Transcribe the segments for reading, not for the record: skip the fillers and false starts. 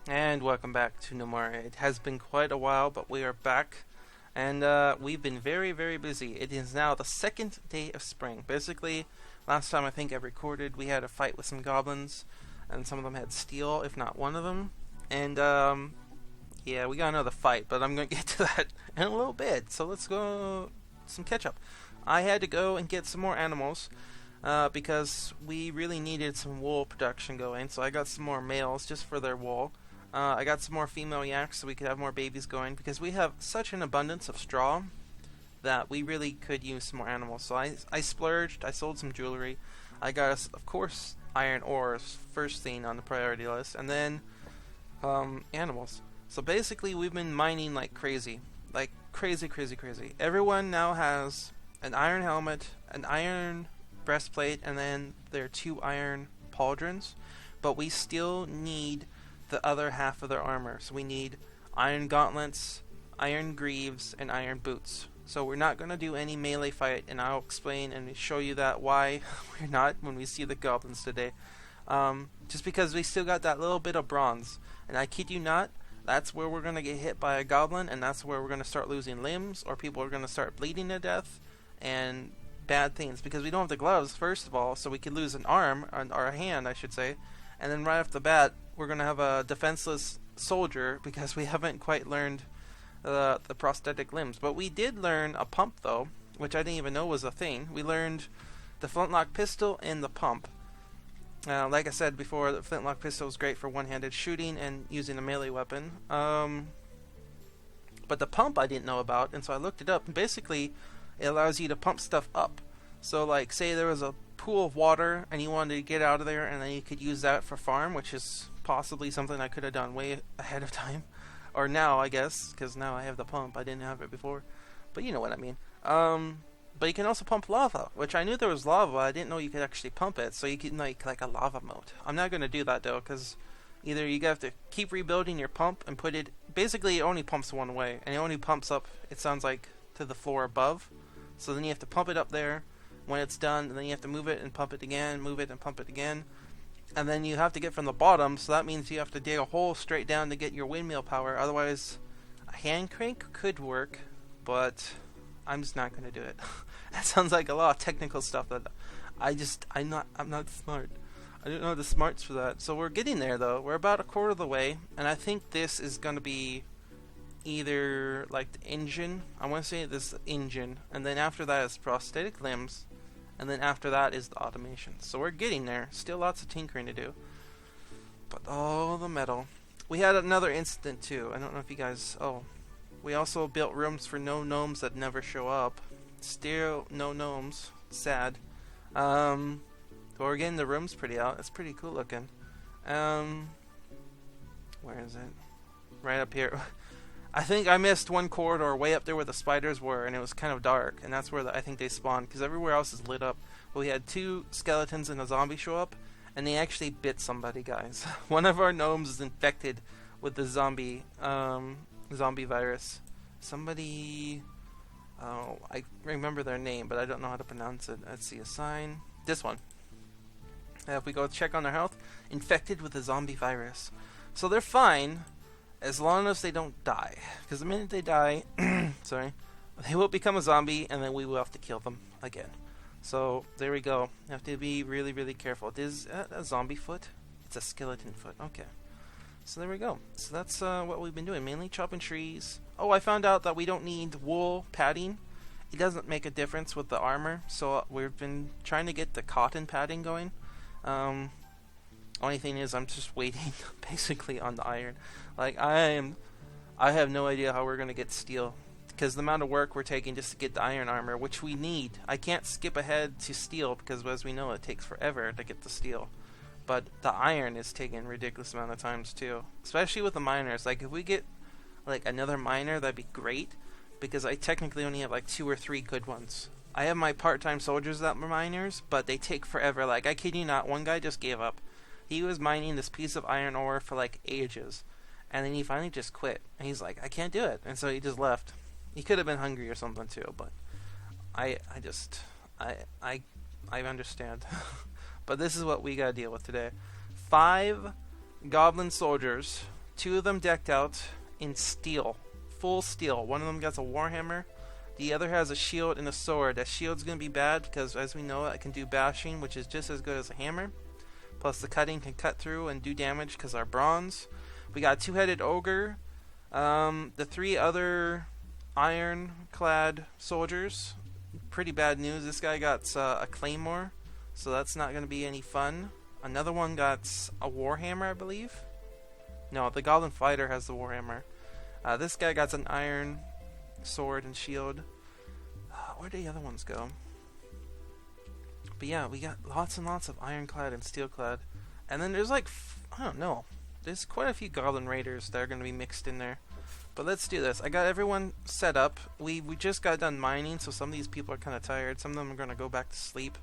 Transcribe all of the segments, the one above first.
And welcome back to Gnomoria. It has been quite a while, but we are back, and we've been very, very busy. It is now the second day of spring. Basically, last time I think I recorded, we had a fight with some goblins, and some of them had steel, if not one of them. And yeah, we got another fight, but I'm gonna get to that in a little bit. So let's go some catch up. I had to go and get some more animals. Because we really needed some wool production going, so I got some more males just for their wool. I got some more female yaks so we could have more babies going because we have such an abundance of straw that we really could use some more animals. So I splurged, I sold some jewelry. I got us, of course, iron ores first thing on the priority list, and then animals. So basically, we've been mining like crazy, crazy, crazy. Everyone now has an iron helmet, an iron breastplate, and then there are 2 iron pauldrons, but we still need the other half of their armor. So we need iron gauntlets, iron greaves, and iron boots. So we're not going to do any melee fight, and I'll explain and show you that why we're not when we see the goblins today. Just because we still got that little bit of bronze, and I kid you not, that's where we're going to get hit by a goblin, and that's where we're going to start losing limbs, or people are going to start bleeding to death, and bad things, because we don't have the gloves, first of all, so we could lose an arm, or a hand, I should say, and then right off the bat, we're going to have a defenseless soldier, because we haven't quite learned the prosthetic limbs. But we did learn a pump, though, which I didn't even know was a thing. We learned the flintlock pistol and the pump. Like I said before, the flintlock pistol is great for one-handed shooting and using a melee weapon. But the pump I didn't know about, and so I looked it up, and basically it allows you to pump stuff up. So like, say there was a pool of water and you wanted to get out of there, and then you could use that for farm, which is possibly something I could have done way ahead of time. Or now, I guess, because now I have the pump. I didn't have it before. But you know what I mean. But you can also pump lava, which I knew there was lava. I didn't know you could actually pump it. So you can like a lava moat. I'm not going to do that, though, because either you have to keep rebuilding your pump and put it... Basically, it only pumps one way. And it only pumps up, it sounds like, to the floor above. So then you have to pump it up there when it's done, and then you have to move it and pump it again, move it and pump it again. And then you have to get from the bottom, so that means you have to dig a hole straight down to get your windmill power. Otherwise, a hand crank could work, but I'm just not going to do it. That sounds like a lot of technical stuff that I'm not smart. I don't know the smarts for that. So we're getting there, though. We're about a quarter of the way, and I think this is going to be either like the engine. I want to say this engine, and then after that is prosthetic limbs, and then after that is the automation. So we're getting there. Still lots of tinkering to do, but oh, the metal. We had another incident too. I don't know if you guys... we also built rooms for no gnomes that never show up. Still no gnomes. Sad. But we're getting the rooms pretty out. It's pretty cool looking. Where is it? Right up here. I think I missed one corridor way up there where the spiders were, and it was kind of dark, and that's where I think they spawned, because everywhere else is lit up. But we had 2 skeletons and a zombie show up, and they actually bit somebody, guys. One of our gnomes is infected with the zombie virus. Somebody... Oh, I remember their name, but I don't know how to pronounce it. Let's see, a sign. This one. If we go check on their health, infected with the zombie virus. So they're fine, as long as they don't die. Because the minute they die, sorry, they will become a zombie, and then we will have to kill them again. So, there we go. You have to be really, really careful. It is a zombie foot? It's a skeleton foot. Okay. So there we go. So that's what we've been doing. Mainly chopping trees. Oh, I found out that we don't need wool padding. It doesn't make a difference with the armor. So we've been trying to get the cotton padding going. Only thing is, I'm just waiting, basically, on the iron. Like, I have no idea how we're gonna get steel, because the amount of work we're taking just to get the iron armor, which we need. I can't skip ahead to steel, because as we know, it takes forever to get the steel. But the iron is taking a ridiculous amount of times, too. Especially with the miners. Like, if we get, like, another miner, that'd be great, because I technically only have, like, 2 or 3 good ones. I have my part-time soldiers that were miners, but they take forever. Like, I kid you not, one guy just gave up. He was mining this piece of iron ore for like ages, and then he finally just quit. And he's like, I can't do it, and so he just left. He could have been hungry or something too, but I understand. But this is what we gotta deal with today. 5 goblin soldiers Two of them decked out in steel. Full steel. One of them gets a warhammer. The other has a shield and a sword. That shield's going to be bad because, as we know, it can do bashing, which is just as good as a hammer. Plus, the cutting can cut through and do damage because our bronze. We got a two-headed ogre. The three other iron-clad soldiers. Pretty bad news. This guy got a claymore, so that's not going to be any fun. Another one got a warhammer, I believe. No, the goblin fighter has the warhammer. This guy got an iron sword and shield. Where did the other ones go? But yeah, we got lots and lots of ironclad and steelclad. And then there's like, I don't know, there's quite a few goblin raiders that are going to be mixed in there. But let's do this. I got everyone set up. We just got done mining, so some of these people are kind of tired. Some of them are going to go back to sleep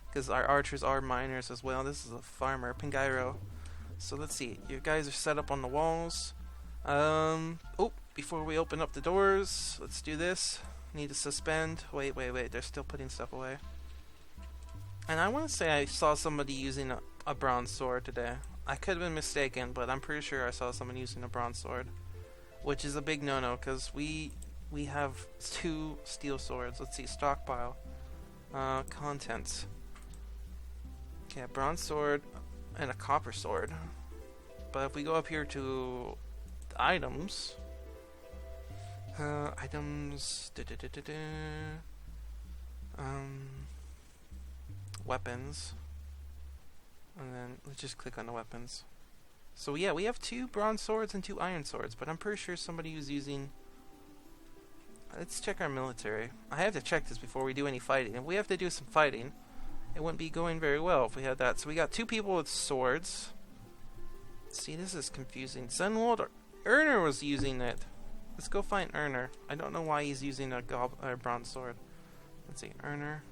because our archers are miners as well. This is a farmer, Pingairo. So let's see. You guys are set up on the walls. Oh, before we open up the doors, let's do this. Need to suspend. Wait. They're still putting stuff away. And I want to say I saw somebody using a bronze sword today. I could have been mistaken, but I'm pretty sure I saw someone using a bronze sword. Which is a big no-no, because we have two steel swords. Let's see, stockpile. Contents. Okay, a bronze sword and a copper sword. But if we go up here to the items... items... weapons. And then let's just click on the weapons. So yeah, we have two bronze swords and two iron swords, but I'm pretty sure somebody was using... Let's check our military. I have to check this before we do any fighting. If we have to do some fighting, it wouldn't be going very well if we had that. So we got two people with swords. See, this is confusing. Sunwold Erner was using it. Let's go find Erner. I don't know why he's using a bronze sword. Let's see, Erner.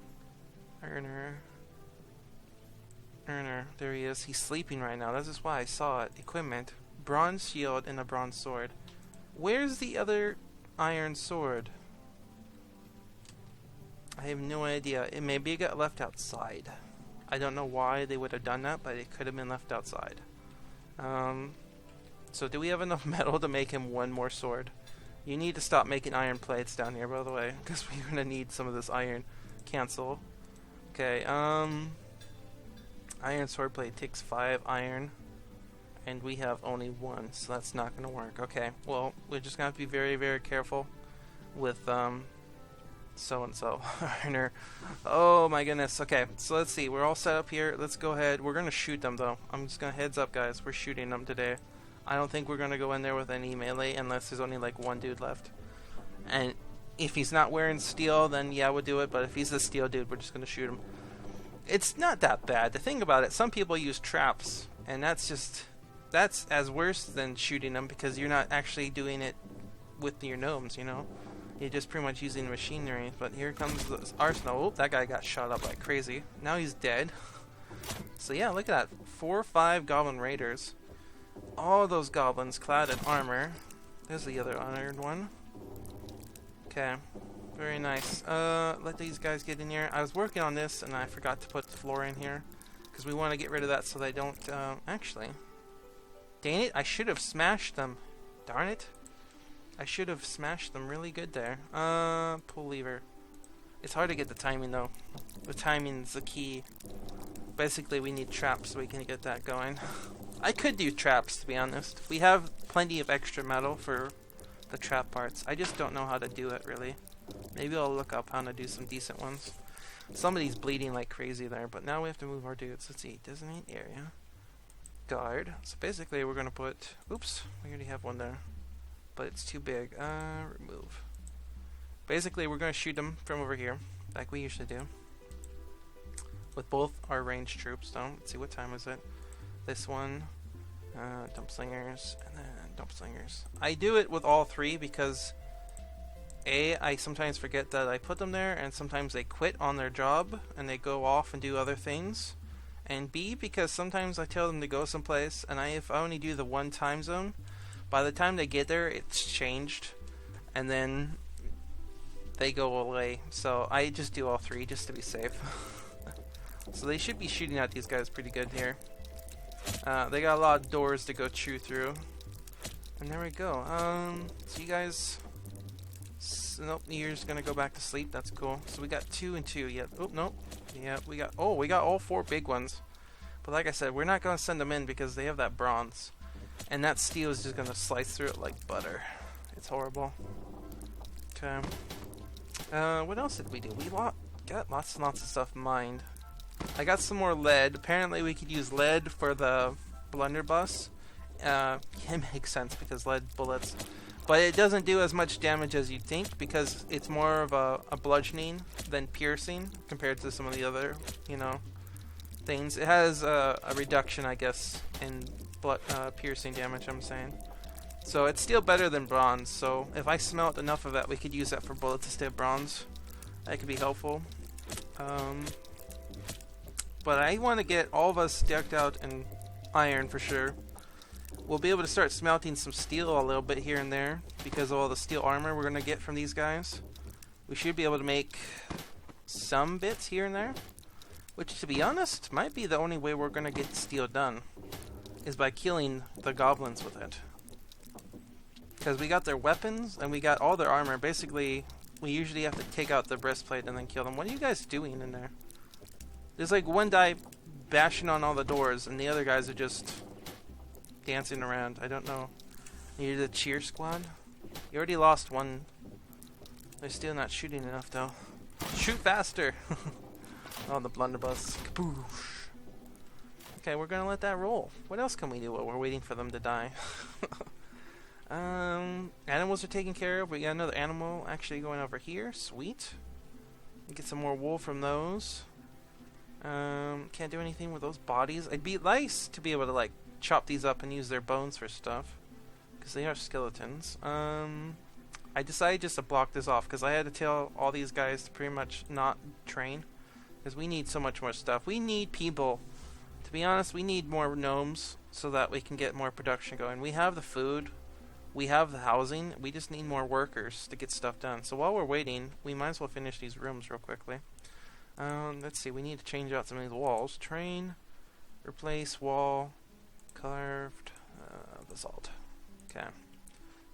There he is. He's sleeping right now. That's just why I saw it. Equipment. Bronze shield and a bronze sword. Where's the other iron sword? I have no idea. Maybe it got left outside. I don't know why they would have done that, but it could have been left outside. So do we have enough metal to make him one more sword? You need to stop making iron plates down here, by the way, because we're going to need some of this iron. Cancel. Okay, iron sword plate takes 5 iron, and we have only 1, so that's not going to work. Okay, well, we're just going to have to be very, very careful with, so-and-so. Oh my goodness. Okay, so let's see. We're all set up here. Let's go ahead. We're going to shoot them, though. I'm just going to heads up, guys. We're shooting them today. I don't think we're going to go in there with any melee unless there's only, like, one dude left. And if he's not wearing steel, then yeah, we'll do it. But if he's a steel dude, we're just going to shoot him. It's not that bad. The thing about it, some people use traps, and that's as worse than shooting them because you're not actually doing it with your gnomes, you know? You're just pretty much using machinery. But here comes the arsenal. Oh, that guy got shot up like crazy. Now he's dead. So yeah, look at that. 4 or 5 goblin raiders. All those goblins clad in armor. There's the other iron one. Okay. Very nice. Let these guys get in here. I was working on this and I forgot to put the floor in here because we want to get rid of that so they don't, actually. Dang it, I should have smashed them. Darn it. I should have smashed them really good there. Pull lever. It's hard to get the timing though. The timing's the key. Basically we need traps so we can get that going. I could do traps, to be honest. We have plenty of extra metal for the trap parts. I just don't know how to do it really. Maybe I'll look up how to do some decent ones. Somebody's bleeding like crazy there, but now we have to move our dudes. Let's see, designate area. Guard. So basically we're gonna put, oops, we already have one there. But it's too big. Remove. Basically we're gonna shoot them from over here, like we usually do. With both our ranged troops though. Let's see, what time is it? This one, dump slingers, and then dump slingers. I do it with all 3 because A, I sometimes forget that I put them there, and sometimes they quit on their job and they go off and do other things. And B, because sometimes I tell them to go someplace, and if I only do the one time zone, by the time they get there, it's changed, and then they go away. So I just do all 3 just to be safe. So they should be shooting at these guys pretty good here. They got a lot of doors to go chew through. And there we go. So you guys... Nope, you're just gonna go back to sleep. That's cool. So we got 2 and 2. Yeah. Oh, nope. Yeah, we got... Oh, we got all 4 big ones. But like I said, we're not gonna send them in because they have that bronze. And that steel is just gonna slice through it like butter. It's horrible. Okay. What else did we do? We got lots and lots of stuff mined. I got some more lead. Apparently we could use lead for the blunderbuss. It makes sense because lead bullets. But it doesn't do as much damage as you'd think because it's more of a bludgeoning than piercing compared to some of the other, you know, things. It has a reduction, I guess, in piercing damage, I'm saying. So it's still better than bronze. So if I smelt enough of that, we could use that for bullets instead of bronze. That could be helpful. But I want to get all of us decked out in iron for sure. We'll be able to start smelting some steel a little bit here and there because of all the steel armor we're going to get from these guys. We should be able to make some bits here and there, which to be honest might be the only way we're going to get steel done, is by killing the goblins with it. Because we got their weapons and we got all their armor. Basically, we usually have to take out the breastplate and then kill them. What are you guys doing in there? There's like one guy bashing on all the doors and the other guys are just dancing around. I don't know. You're the cheer squad? You already lost one. They're still not shooting enough though. Shoot faster! Oh, the blunderbuss. Kaboosh. Okay, we're gonna let that roll. What else can we do while we're waiting for them to die? Animals are taken care of. We got another animal actually going over here. Sweet. Get some more wool from those. Can't do anything with those bodies. It'd be nice to be able to like chop these up and use their bones for stuff, because they are skeletons. I decided just to block this off because I had to tell all these guys to pretty much not train, because we need so much more stuff. We need people. To be honest, we need more gnomes so that we can get more production going. We have the food, we have the housing, we just need more workers to get stuff done. So while we're waiting, we might as well finish these rooms real quickly. Let's see, we need to change out some of these walls. Train, replace wall, carved, basalt. Okay.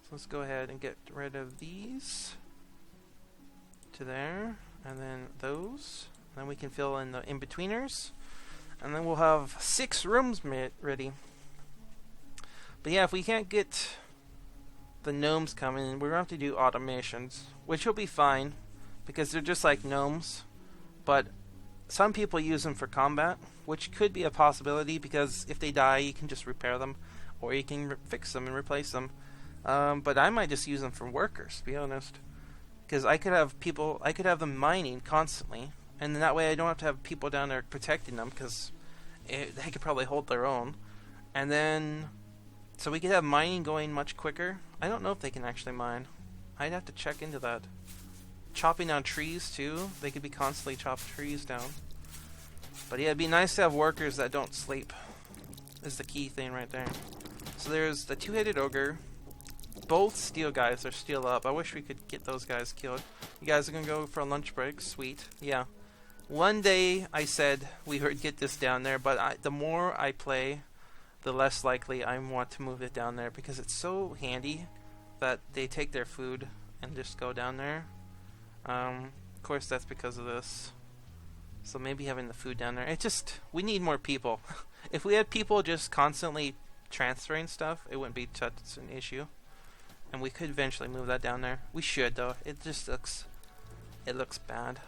So let's go ahead and get rid of these to there, and then those. And then we can fill in the in-betweeners. And then we'll have 6 rooms ready. But yeah, if we can't get the gnomes coming, we're going to have to do automations, which will be fine, because they're just like gnomes. But some people use them for combat, which could be a possibility, because if they die, you can just repair them, or you can fix them and replace them. But I might just use them for workers, to be honest, because I could have them mining constantly, and then that way I don't have to have people down there protecting them, because they could probably hold their own. And then, so we could have mining going much quicker. I don't know if they can actually mine. I'd have to check into that. Chopping down trees too. They could be constantly chopping trees down. But yeah, it'd be nice to have workers that don't sleep. Is the key thing right there. So there's the 2-headed ogre. Both steel guys are still up. I wish we could get those guys killed. You guys are gonna go for a lunch break. Sweet. Yeah. One day I said we would get this down there, but the more I play, the less likely I want to move it down there, because it's so handy that they take their food and just go down there. Of course that's because of this. So maybe having the food down there. We need more people. If we had people just constantly transferring stuff, it wouldn't be such an issue. And we could eventually move that down there. We should though. It looks bad.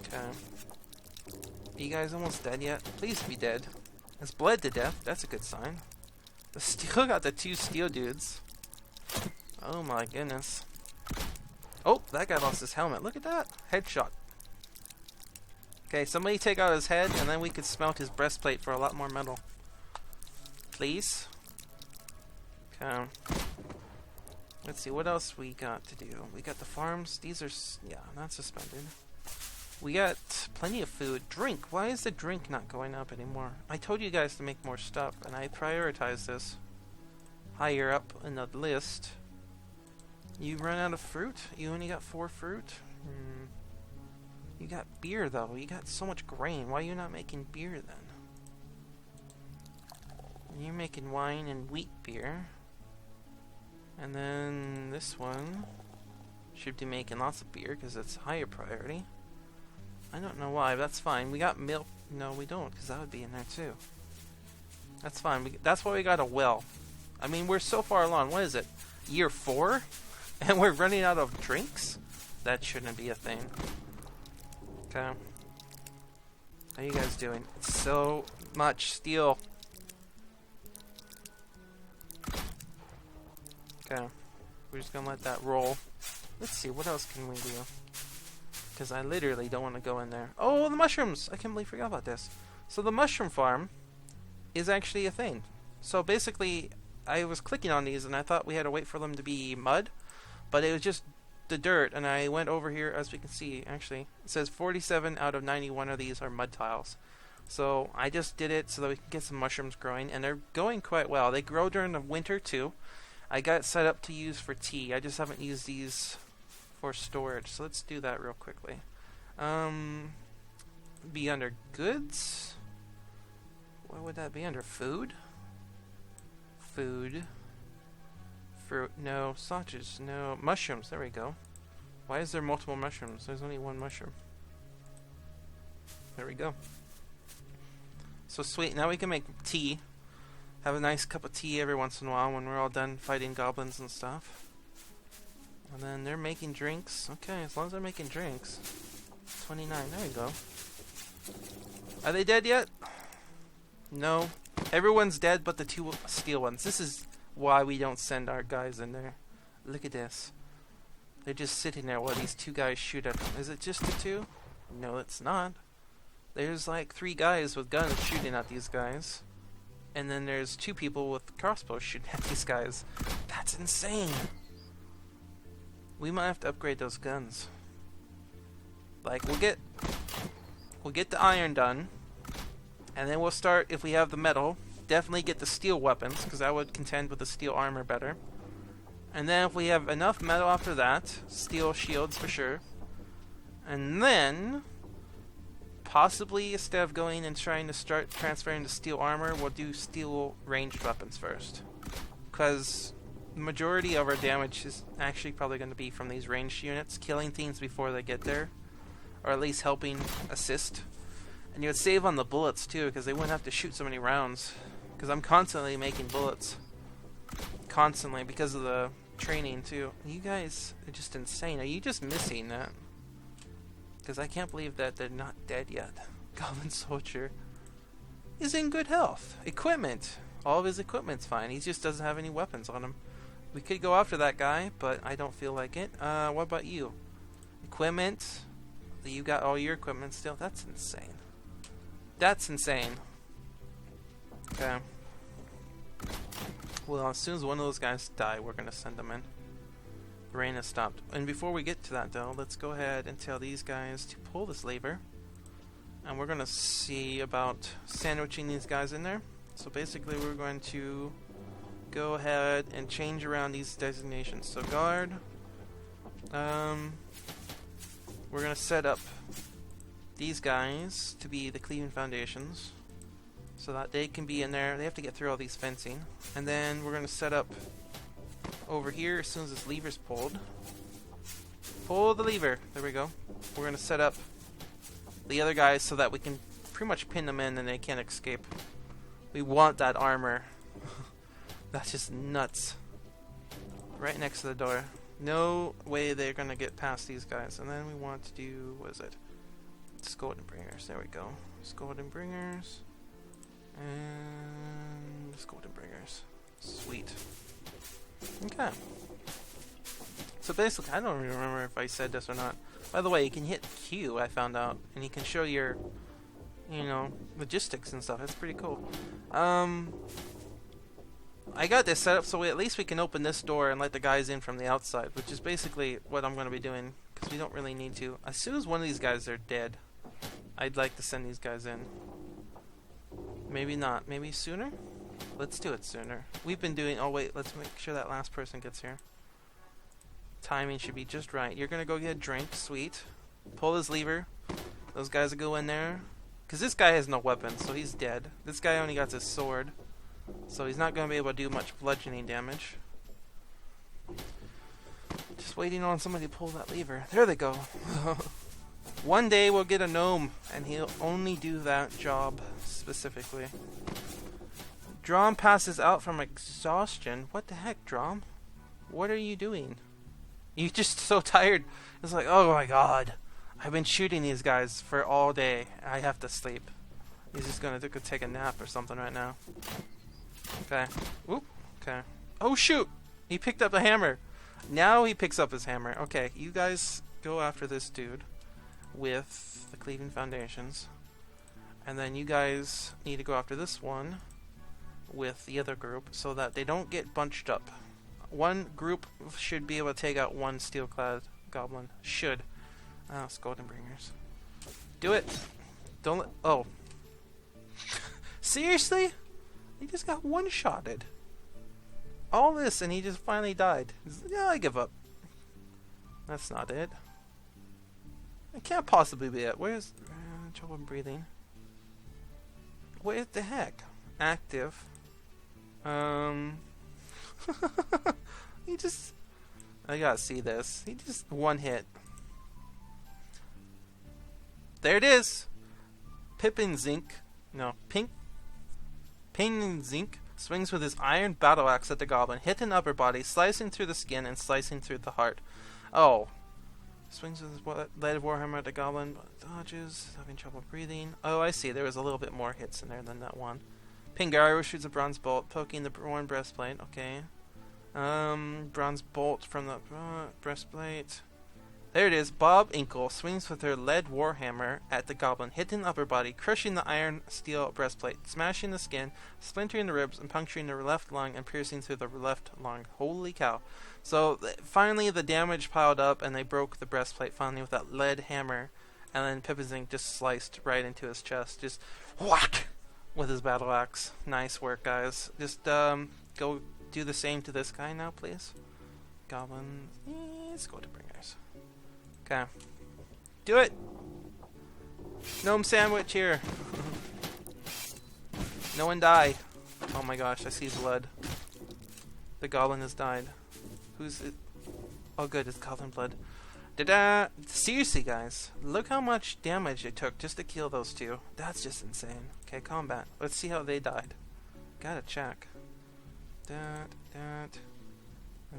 Okay. Are you guys almost dead yet? Please be dead. It's bled to death. That's a good sign. Still got the 2 steel dudes. Oh my goodness. Oh, that guy lost his helmet. Look at that. Headshot. Okay, somebody take out his head, and then we could smelt his breastplate for a lot more metal. Please. Okay. Let's see, what else we got to do? We got the farms. These are, yeah, not suspended. We got plenty of food. Drink. Why is the drink not going up anymore? I told you guys to make more stuff, and I prioritized this higher up in the list. You run out of fruit? You only got 4 fruit? You got beer, though. You got so much grain. Why are you not making beer, then? You're making wine and wheat beer. And then this one should be making lots of beer because it's higher priority. I don't know why, but that's fine. We got milk. No, we don't, because that would be in there too. That's fine. That's why we got a well. I mean, we're so far along. What is it? Year 4? And we're running out of drinks? That shouldn't be a thing. Okay. How you guys doing? So much steel. Okay. We're just gonna let that roll. Let's see, what else can we do? Because I literally don't want to go in there. Oh, the mushrooms! I can't believe I forgot about this. So the mushroom farm is actually a thing. So basically, I was clicking on these and I thought we had to wait for them to be mud. But it was just the dirt, and I went over here, as we can see, actually. It says 47 out of 91 of these are mud tiles. So I just did it so that we can get some mushrooms growing, and they're going quite well. They grow during the winter too. I got it set up to use for tea. I just haven't used these for storage. So let's do that real quickly. Be under goods. What would that be under? Food? Food. Fruit. No. Sausages. No. Mushrooms. There we go. Why is there multiple mushrooms? There's only one mushroom. There we go. So sweet. Now we can make tea. Have a nice cup of tea every once in a while when we're all done fighting goblins and stuff. And then they're making drinks. Okay, as long as they're making drinks. 29. There we go. Are they dead yet? No. Everyone's dead but the 2 steel ones. This is why we don't send our guys in there. Look at this. They're just sitting there while these 2 guys shoot at them. Is it just the 2? No, it's not. There's like 3 guys with guns shooting at these guys. And then there's 2 people with crossbows shooting at these guys. That's insane. We might have to upgrade those guns. Like, we'll get the iron done. And then we'll start, if we have the metal, definitely get the steel weapons, because I would contend with the steel armor better. And then if we have enough metal after that, steel shields for sure. And then, possibly instead of going and trying to start transferring to steel armor, we'll do steel ranged weapons first. Because the majority of our damage is actually probably going to be from these ranged units, killing things before they get there. Or at least helping assist. And you would save on the bullets too, because they wouldn't have to shoot so many rounds. Because I'm constantly making bullets. Constantly, because of the training too. You guys are just insane. Are you just missing that? Because I can't believe that they're not dead yet. Goblin soldier is in good health. Equipment. All of his equipment's fine. He just doesn't have any weapons on him. We could go after that guy, but I don't feel like it. What about you? Equipment. You got all your equipment still? That's insane. That's insane. Okay. Well, as soon as one of those guys die, we're going to send them in. The rain has stopped. And before we get to that, though, let's go ahead and tell these guys to pull this lever. And we're going to see about sandwiching these guys in there. So basically, we're going to go ahead and change around these designations. So guard. We're going to set up these guys to be the cleaving foundations so that they can be in there. They have to get through all these fencing. And then we're going to set up over here as soon as this lever's pulled. Pull the lever. There we go. We're going to set up the other guys so that we can pretty much pin them in and they can't escape. We want that armor. That's just nuts. Right next to the door. No way they're going to get past these guys. And then we want to do, what is it? Golden Bringers. There we go. Golden Bringers. And Golden Bringers. Sweet. Okay. So basically, I don't even remember if I said this or not. By the way, you can hit Q, I found out. And you can show your, you know, logistics and stuff. That's pretty cool. I got this set up so at least we can open this door and let the guys in from the outside, which is basically what I'm going to be doing, because we don't really need to. As soon as one of these guys are dead, I'd like to send these guys in. Maybe not. Maybe sooner? Let's do it sooner. We've been doing... Oh, wait. Let's make sure that last person gets here. Timing should be just right. You're going to go get a drink. Sweet. Pull this lever. Those guys will go in there. Because this guy has no weapons, so he's dead. This guy only got his sword. So he's not going to be able to do much bludgeoning damage. Just waiting on somebody to pull that lever. There they go. One day we'll get a gnome, and he'll only do that job specifically. Drom passes out from exhaustion. What the heck, Drom? What are you doing? You're just so tired. It's like, oh my god. I've been shooting these guys for all day. I have to sleep. He's just gonna take a nap or something right now. Okay. Oop. Okay. Oh shoot! He picked up a hammer. Now he picks up his hammer. Okay, you guys go after this dude with the cleaving foundations. And then you guys need to go after this one with the other group so that they don't get bunched up. One group should be able to take out one steel-clad goblin. Should. Oh, Golden Bringers. Do it! Don't let... Oh. Seriously? He just got one-shotted. All this and he just finally died. Yeah, I give up. That's not it. It can't possibly be it. Where's... trouble breathing. What the heck? Active. He just... I gotta see this. He just one hit. There it is! Pippin Zinc. No, Pin Zinc swings with his iron battle axe at the goblin, hitting upper body, slicing through the skin and slicing through the heart. Oh. Swings with his lead warhammer at the goblin, dodges, having trouble breathing. Oh, I see. There was a little bit more hits in there than that one. Pingarro shoots a bronze bolt, poking the worn breastplate. Okay. Bronze bolt from the breastplate. There it is. Bob Inkle swings with her lead warhammer at the goblin, hitting the upper body, crushing the iron steel breastplate, smashing the skin, splintering the ribs, and puncturing the left lung and piercing through the left lung. Holy cow. So, finally the damage piled up, and they broke the breastplate finally with that lead hammer, and then Pippizink just sliced right into his chest. Just whack! With his battle axe. Nice work, guys. Just, go do the same to this guy now, please. Goblin. Let's go to bringers. Okay. Do it! Gnome sandwich here. No one die. Oh my gosh, I see blood. The goblin has died. Who's it? Oh good, it's goblin blood. Da-da! Seriously guys, look how much damage it took just to kill those two. That's just insane. Okay, combat. Let's see how they died. Gotta check. That. And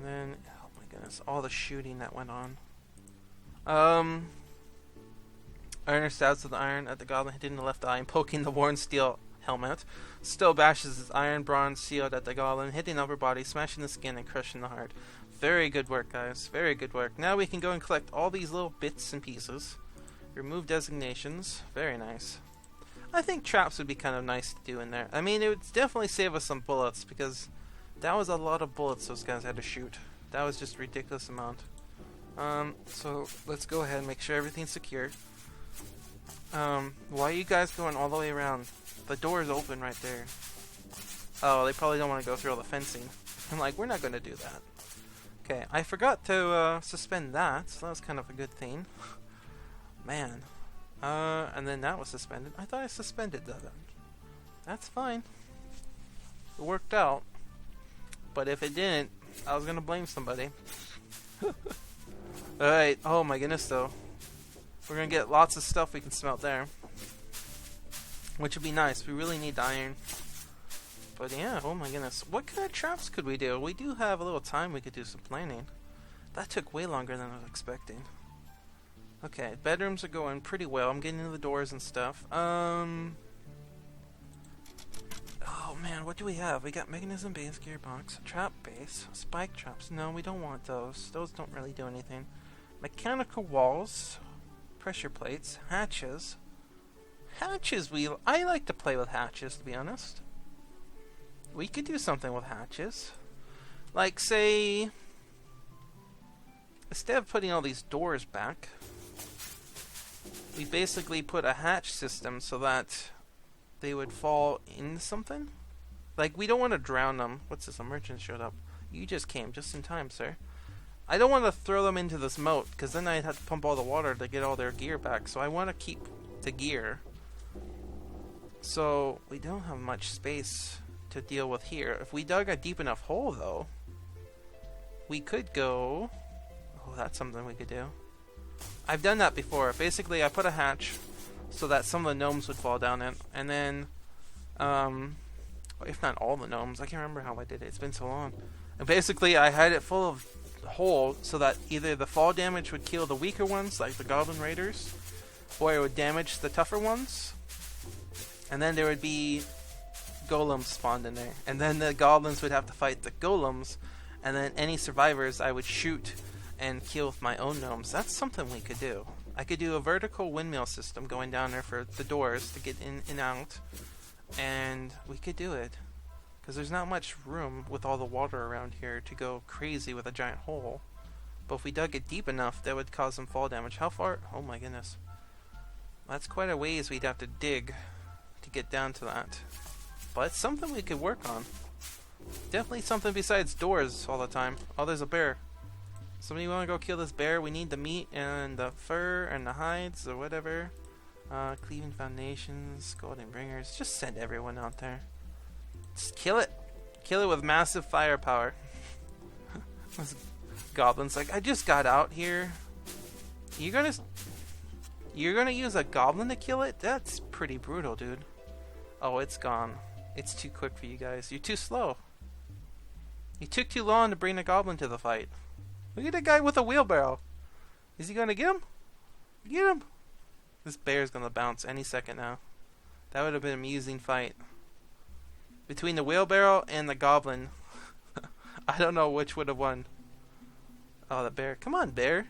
then, oh my goodness, all the shooting that went on. Ironer stabs with iron at the goblin, hitting the left eye and poking the worn steel helmet. Still bashes his iron bronze shield at the goblin, hitting upper body, smashing the skin and crushing the heart. Very good work, guys. Very good work. Now we can go and collect all these little bits and pieces. Remove designations. Very nice. I think traps would be kind of nice to do in there. I mean, it would definitely save us some bullets, because that was a lot of bullets those guys had to shoot. That was just a ridiculous amount. So let's go ahead and make sure everything's secure. Why are you guys going all the way around? The door is open right there. Oh, they probably don't want to go through all the fencing. I'm like, we're not going to do that. Okay, I forgot to suspend that, so that was kind of a good thing. Man. And then that was suspended. I thought I suspended that. That's fine. It worked out. But if it didn't, I was going to blame somebody. Alright, oh my goodness though. We're gonna get lots of stuff we can smelt there. Which would be nice, we really need the iron. But yeah, oh my goodness. What kind of traps could we do? We do have a little time we could do some planning. That took way longer than I was expecting. Okay, bedrooms are going pretty well. I'm getting into the doors and stuff. Oh man, what do we have? We got mechanism base, gearbox, trap base, spike traps. No, we don't want those. Those don't really do anything. Mechanical walls, pressure plates, hatches. Hatches, I like to play with hatches, to be honest. We could do something with hatches. Like, say, instead of putting all these doors back, we basically put a hatch system so that they would fall into something. Like, we don't want to drown them. What's this? A merchant showed up. You just came just in time, sir. I don't want to throw them into this moat, because then I'd have to pump all the water to get all their gear back. So I want to keep the gear. So we don't have much space to deal with here. If we dug a deep enough hole, though, we could go... Oh, that's something we could do. I've done that before. Basically, I put a hatch so that some of the gnomes would fall down it, and then, if not all the gnomes, I can't remember how I did it. It's been so long. And basically, I had it full of hole so that either the fall damage would kill the weaker ones, like the goblin raiders, or it would damage the tougher ones. And then there would be golems spawned in there, and then the goblins would have to fight the golems, and then any survivors I would shoot and kill with my own gnomes. That's something we could do. I could do a vertical windmill system going down there for the doors to get in and out, and we could do it. Because there's not much room with all the water around here to go crazy with a giant hole. But if we dug it deep enough, that would cause some fall damage. How far? Oh my goodness. That's quite a ways we'd have to dig to get down to that. But it's something we could work on. Definitely something besides doors all the time. Oh, there's a bear. Somebody want to go kill this bear? We need the meat and the fur and the hides or whatever. Cleaving foundations, golden bringers. Just send everyone out there. Just kill it. Kill it with massive firepower. This goblin's like, I just got out here. You're gonna use a goblin to kill it? That's pretty brutal, dude. Oh, it's gone. It's too quick for you guys. You're too slow. You took too long to bring a goblin to the fight. Look at the guy with a wheelbarrow. Is he gonna get him? Get him! This bear's gonna bounce any second now. That would have been an amusing fight. Between the wheelbarrow and the goblin. I don't know which would have won. Oh, the bear. Come on, bear.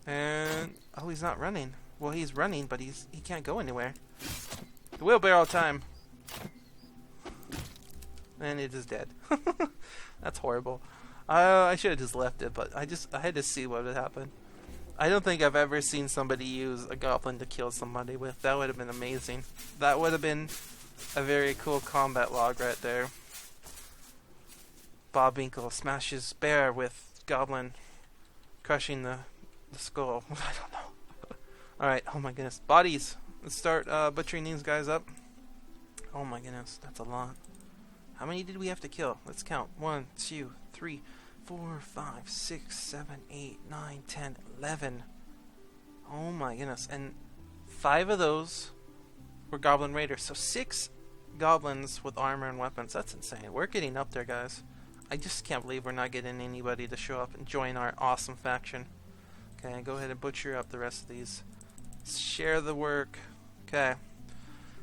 And... oh, he's not running. Well, he's running, but he can't go anywhere. The wheelbarrow time. And it is dead. That's horrible. I should have just left it, but I had to see what would happen. I don't think I've ever seen somebody use a goblin to kill somebody with. That would have been amazing. That would have been a very cool combat log right there. Bob Winkle smashes bear with goblin, crushing the skull. I don't know. Alright, oh my goodness. Bodies. Let's start butchering these guys up. Oh my goodness, that's a lot. How many did we have to kill? Let's count. 1, 2, 3, 4, 5, 6, 7, 8, 9, 10, 11. Oh my goodness. And 5 of those were goblin raiders. So 6 goblins with armor and weapons. That's insane. We're getting up there, guys. I just can't believe we're not getting anybody to show up and join our awesome faction. Okay, go ahead and butcher up the rest of these. Share the work. Okay.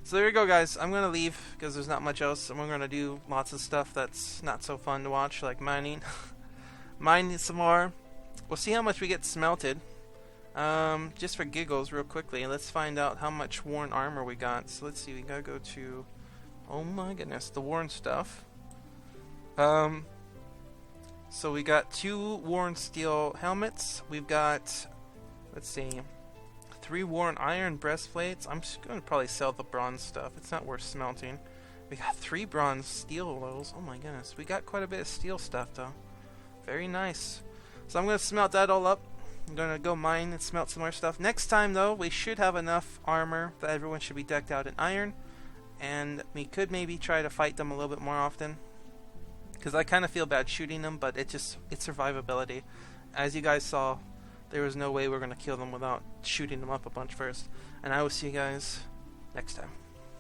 So there you go, guys. I'm going to leave because there's not much else. And we're going to do lots of stuff that's not so fun to watch, like mining. Mine some more. We'll see how much we get smelted. Just for giggles, real quickly. Let's find out how much worn armor we got. So let's see. We got to go to... oh my goodness. The worn stuff. So we got 2 worn steel helmets. We've got... let's see... 3 worn iron breastplates. I'm just going to probably sell the bronze stuff. It's not worth smelting. We got 3 bronze steel rolls. Oh my goodness. We got quite a bit of steel stuff though. Very nice. So I'm going to smelt that all up. I'm going to go mine and smelt some more stuff. Next time though, we should have enough armor that everyone should be decked out in iron. And we could maybe try to fight them a little bit more often. Because I kind of feel bad shooting them, but it's survivability. As you guys saw, there was no way we're going to kill them without shooting them up a bunch first. And I will see you guys next time.